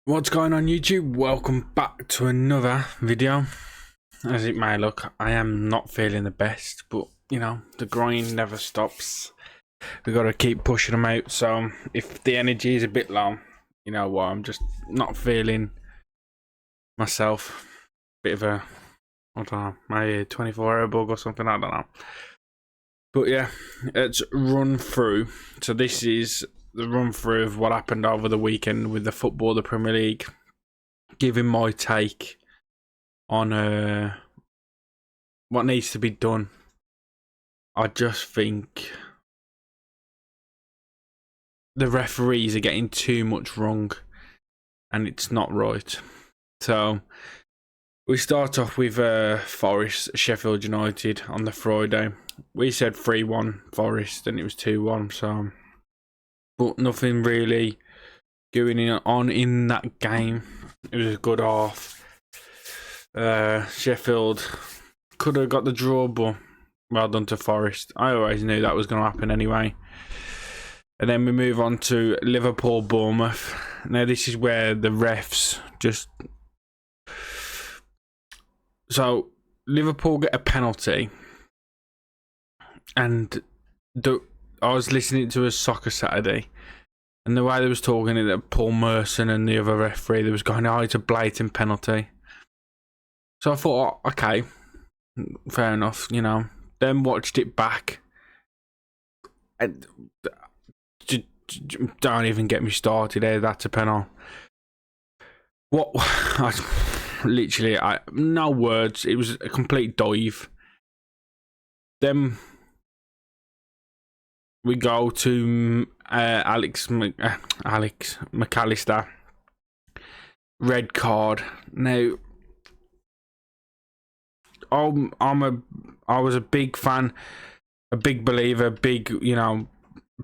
What's going on YouTube? Welcome back to another video. As it may look, I am not feeling the best, but you know, the grind never stops. We got to keep pushing them out. So if the energy is a bit low, you know what, I'm just not feeling myself. Bit of a, I don't know, my 24-hour bug or something, I don't know. But yeah, let's run through. So this is the run through of what happened over the weekend with the football, the Premier League, giving my take on what needs to be done. I just think the referees are getting too much wrong, and it's not right. So we start off with Forest, Sheffield United on the Friday. We said 3-1 Forest, and it was 2-1. So, but nothing really going on in that game. It was a good half. Sheffield could have got the draw, but well done to Forest. I always knew that was going to happen anyway. And then we move on to Liverpool Bournemouth. Now this is where the refs just... So Liverpool get a penalty, and I was listening to a Soccer Saturday, and the way they was talking it, that Paul Merson and the other referee, they was going, "Oh, it's a blatant penalty." So I thought, oh, okay, fair enough, you know. Then watched it back, and don't even get me started. That's a penalty. What? Literally, no words. It was a complete dive. Then we go to Alex McAllister. Red card. Now, I was a big fan, a big believer, big, you know,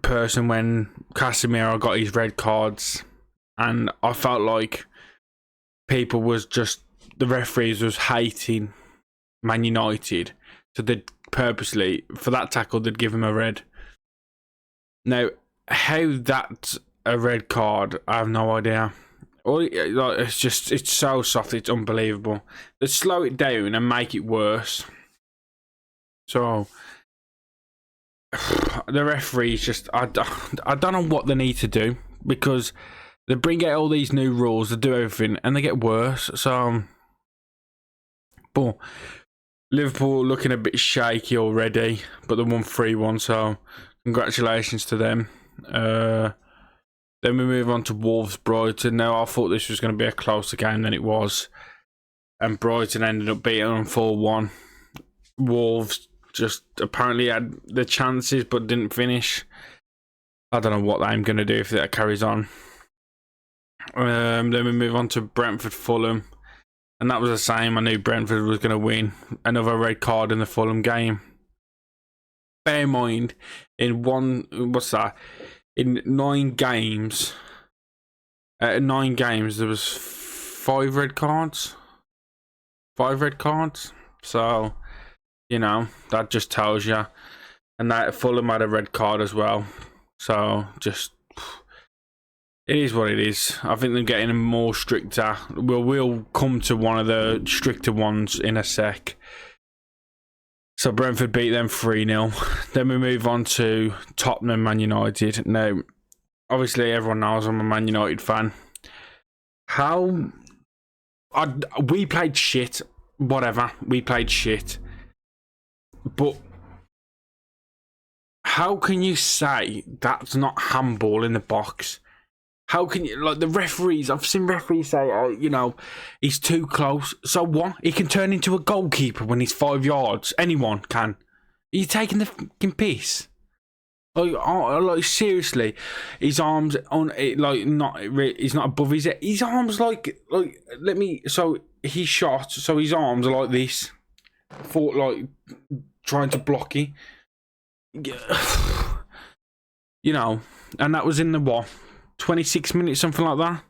person when Casemiro got his red cards, and I felt like people was just, the referees was hating Man United, so they'd purposely, for that tackle, they'd give him a red. Now, how that's a red card, I have no idea. It's just, it's so soft, it's unbelievable. They slow it down and make it worse. So the referees just, I don't know what they need to do, because they bring out all these new rules, they do everything, and they get worse. So, but Liverpool looking a bit shaky already, but they won 3-1, so congratulations to them. Then we move on to Wolves Brighton. Now, I thought this was going to be a closer game than it was, and Brighton ended up beating them 4-1. Wolves just apparently had the chances but didn't finish. I don't know what I'm going to do if that carries on. Then we move on to Brentford Fulham, and that was the same. I knew Brentford was going to win. Another red card in the Fulham game. Bear in mind, in in 9 games, there was 5 red cards. 5 red cards. So, you know, that just tells you. And that Fulham had a red card as well. So, just, it is what it is. I think they're getting more stricter. We'll come to one of the stricter ones in a sec. So Brentford beat them 3-0. Then we move on to Tottenham Man United. Now, obviously everyone knows I'm a Man United fan. We played shit. Whatever. We played shit. But how can you say that's not handball in the box? How can you, like, the referees, I've seen referees say, oh, you know, he's too close. So what? He can turn into a goalkeeper when he's 5 yards. Anyone can. Are you taking the fucking piss? Like seriously, his arms on it, like, not, he's not above his head. His arms so he shot, so his arms are like this. Like, trying to block it. You know, and that was in the what? 26 minutes, something like that.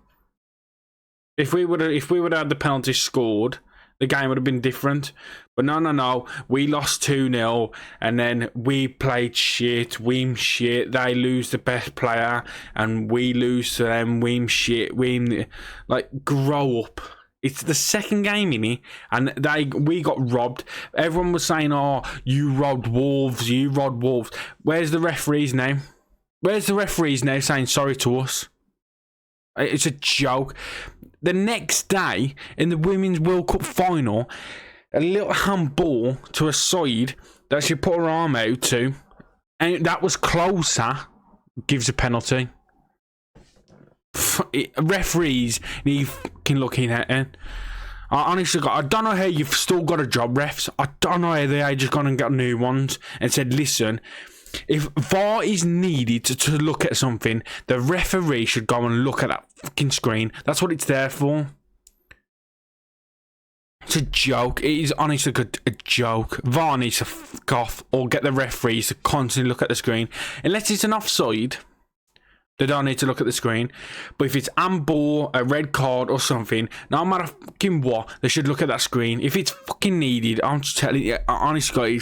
If we would have had the penalty scored, the game would have been different. But no. We lost 2-0, and then we played shit. We'm shit. They lose the best player, and we lose to them. We'm shit. Like, grow up. It's the second game, innit? And we got robbed. Everyone was saying, "Oh, you robbed Wolves. You robbed Wolves." Where's the referees now? Where's the referees now saying sorry to us? It's a joke. The next day, in the Women's World Cup final, a little handball to a side that she put her arm out to, and that was closer, gives a penalty. Referees need fucking looking at it. I don't know how you've still got a job, refs. I don't know how they just gone and got new ones and said, listen, if VAR is needed to look at something, the referee should go and look at that fucking screen. That's what it's there for. It's a joke. It is honestly a joke. VAR needs to fuck off or get the referees to constantly look at the screen. Unless it's an offside, they don't need to look at the screen. But if it's handball, a red card or something, no matter fucking what, they should look at that screen. If it's fucking needed, I'm just telling you, honestly,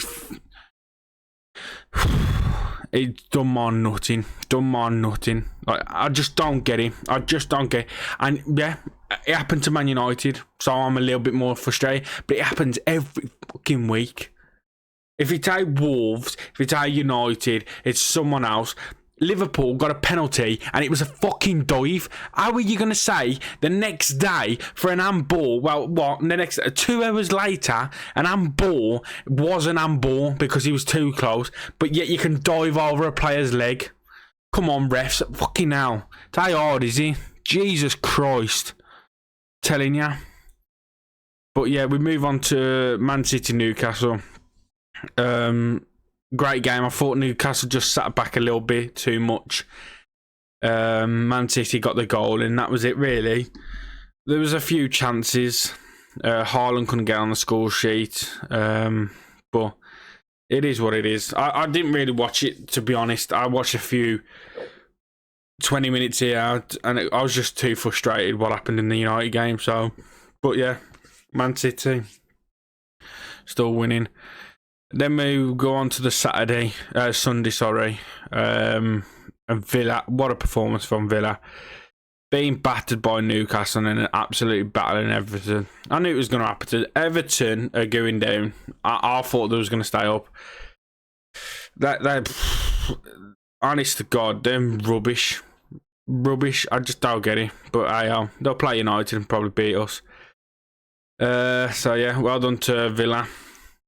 it's done more nothing. Like, I just don't get it. And yeah, it happened to Man United, so I'm a little bit more frustrated. But it happens every fucking week. If it's Wolves, if it's United, it's someone else. Liverpool got a penalty and it was a fucking dive. How are you going to say the next day for an handball? Well, what? The next 2 hours later, an handball was an handball because he was too close, but yet you can dive over a player's leg. Come on, refs. Fucking hell. It's how hard, is he? Jesus Christ. Telling ya. But yeah, we move on to Man City Newcastle. Great game. I thought Newcastle just sat back a little bit too much. Man City got the goal, and that was it, really. There was a few chances. Haaland couldn't get on the score sheet. But it is what it is. I didn't really watch it, to be honest. I watched a few 20 minutes here, and I was just too frustrated what happened in the United game. So, but yeah, Man City still winning. Then we go on to the Sunday, and Villa. What a performance from Villa. Being battered by Newcastle and then absolutely battling Everton. I knew it was going to happen to Everton are going down. I thought they was going to stay up. That honest to God, them rubbish. I just don't get it. But they'll play United and probably beat us. So yeah, well done to Villa.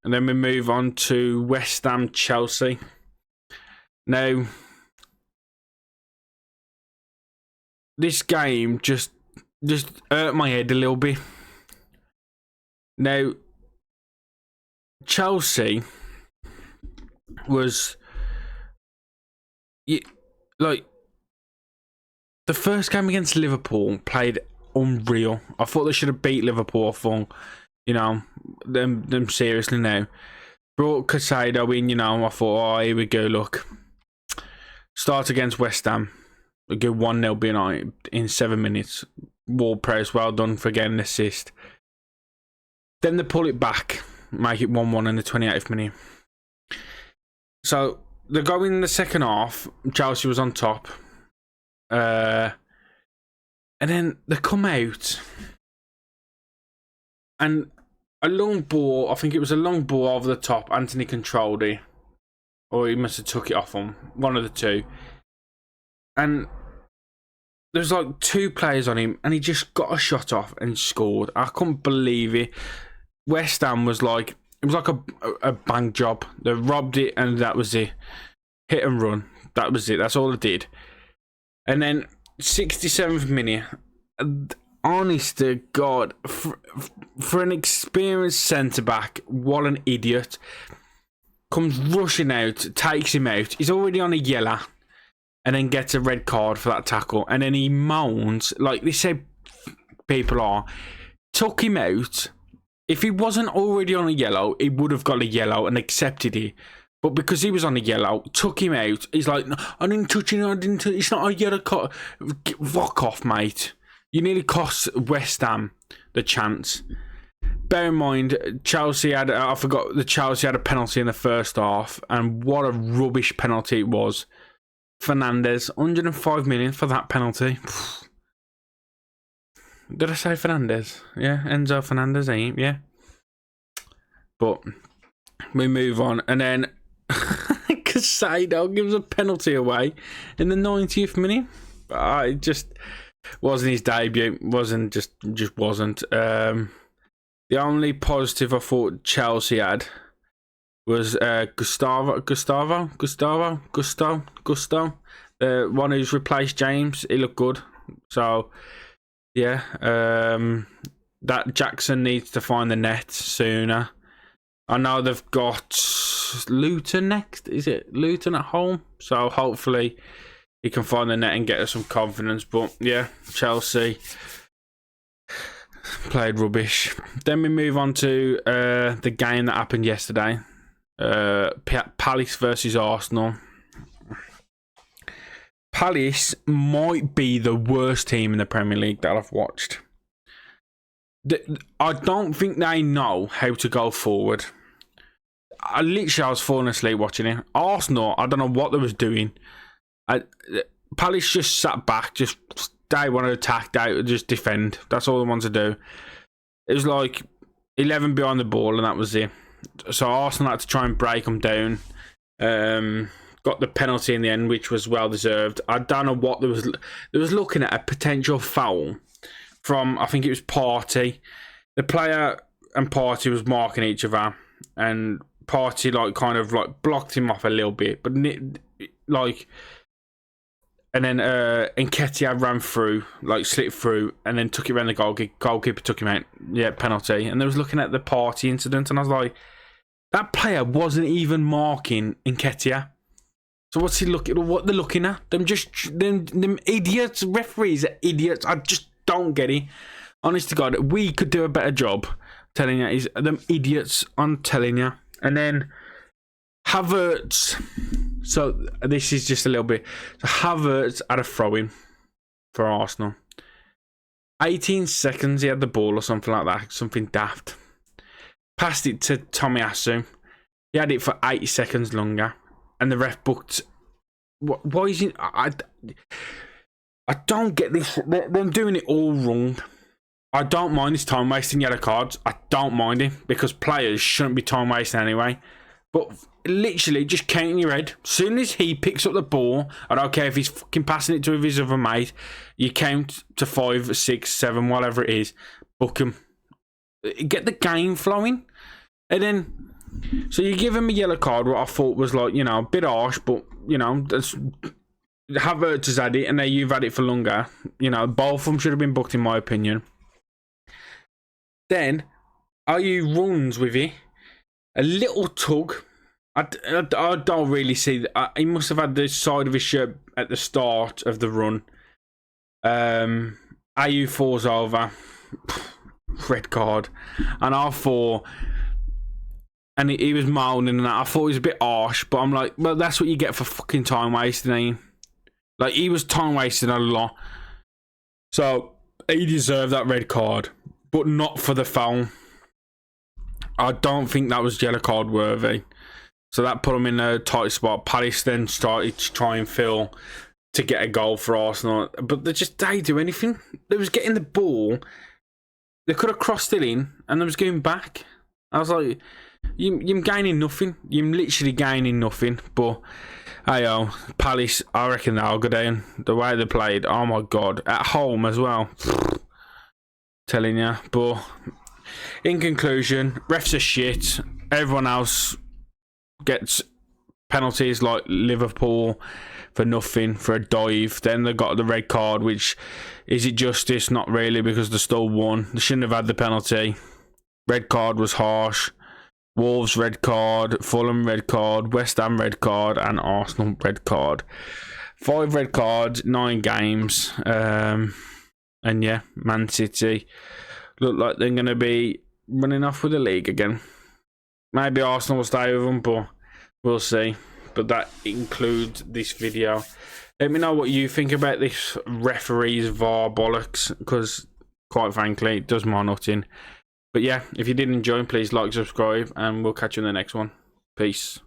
And then we move on to West Ham Chelsea. Now, this game just hurt my head a little bit. Now, Chelsea was like the first game against Liverpool played unreal. I thought they should have beat Liverpool. I thought, them seriously now. Brought Casado in, I thought, oh, here we go, look. Start against West Ham. We go 1-0 behind in 7 minutes. Ward-Prowse, well done for getting an assist. Then they pull it back, make it 1-1 in the 28th minute. So, they go in the second half. Chelsea was on top. And then they come out. And a long ball, I think it was a long ball over the top. Anthony controlled it. Or he must have took it off him. One of the two. And there's like 2 players on him. And he just got a shot off and scored. I couldn't believe it. West Ham was like, it was like a bank job. They robbed it and that was it. Hit and run. That was it. That's all they did. And then 67th minute. Honest to God, for an experienced centre-back, what an idiot. Comes rushing out, takes him out. He's already on a yellow. And then gets a red card for that tackle. And then he moans, like they say people are. Took him out. If he wasn't already on a yellow, he would have got a yellow and accepted it. But because he was on a yellow, took him out. He's like, no, I didn't touch him. It's not a yellow card. Fuck off, mate. You nearly cost West Ham the chance. bear in mind, Chelsea had, I forgot that Chelsea had a penalty in the first half, and what a rubbish penalty it was. Fernandes, 105 million for that penalty. Did I say Fernandes? Yeah, Enzo Fernandes, yeah. But we move on, and then Casado gives a penalty away in the 90th minute. It just wasn't his debut. Just wasn't. The only positive I thought Chelsea had was Gusto, the one who's replaced James. He looked good. So yeah, that Jackson needs to find the net sooner. I know they've got Luton next. Is it Luton at home? So hopefully he can find the net and get us some confidence. But yeah, Chelsea played rubbish. Then we move on to the game that happened yesterday. Palace versus Arsenal. Palace might be the worst team in the Premier League that I've watched. I don't think they know how to go forward. I was falling asleep watching it. Arsenal, I don't know what they was doing. Palace just sat back, just they want to attack, they just defend. That's all they want to do. It was like 11 behind the ball, and that was it. So Arsenal had to try and break them down. Got the penalty in the end, which was well deserved. I don't know what there was. There was looking at a potential foul from, I think it was Partey. The player and Partey was marking each other, and Partey kind of blocked him off a little bit, but and then Nketiah ran through, slipped through, and then took it around the goalkeeper. Goalkeeper took him out. Yeah, penalty. And they was looking at the Partey incident, and I was like, that player wasn't even marking Nketiah. So what's he looking? What they're looking at? Them idiots. Referees are idiots. I just don't get it. Honest to God, we could do a better job. Telling you, them idiots. I'm telling you. And then Havertz. So this is just a little bit. So Havertz had a throw-in for Arsenal. 18 seconds he had the ball or something like that. Something daft. Passed it to Tomiyasu. He had it for 80 seconds longer. And the ref booked. Why is he? I don't get this. They're doing it all wrong. I don't mind this time wasting yellow cards. I don't mind it because players shouldn't be time wasting anyway. But literally, just count in your head. As soon as he picks up the ball, I don't care if he's fucking passing it to his other mate. You count to 5, 6, 7, whatever it is. Book him. Get the game flowing, and then. So you give him a yellow card, what I thought was a bit harsh, but Havertz has had it, and then you've had it for longer. Both of them should have been booked, in my opinion. Then, Ayew runs with it, a little tug. I don't really see that. He must have had the side of his shirt at the start of the run. Ayew falls over, red card, and I thought. And he was moaning and that. I thought it was a bit harsh, but I'm like, well, that's what you get for fucking time wasting. He was time wasting a lot. So, he deserved that red card, but not for the foul. I don't think that was yellow card worthy. So that put him in a tight spot. Palace then started to try and fill to get a goal for Arsenal. But they didn't do anything. They was getting the ball. They could have crossed it in and they was going back. I was like... You're gaining nothing. You're literally gaining nothing. But, Palace, I reckon they'll go down. The way they played, oh my God. At home as well. Telling you. But, in conclusion, refs are shit. Everyone else gets penalties like Liverpool for nothing, for a dive. Then they got the red card, which, is it justice? Not really, because they still won. They shouldn't have had the penalty. Red card was harsh. Wolves red card, Fulham red card, West Ham red card, and Arsenal red card. 5 red cards, 9 games. And yeah, Man City look like they're going to be running off with the league again. Maybe Arsenal will stay with them, but we'll see. But that includes this video. Let me know what you think about this referees VAR bollocks, because quite frankly, it does my nut in. But yeah, if you did enjoy, please like, subscribe, and we'll catch you in the next one. Peace.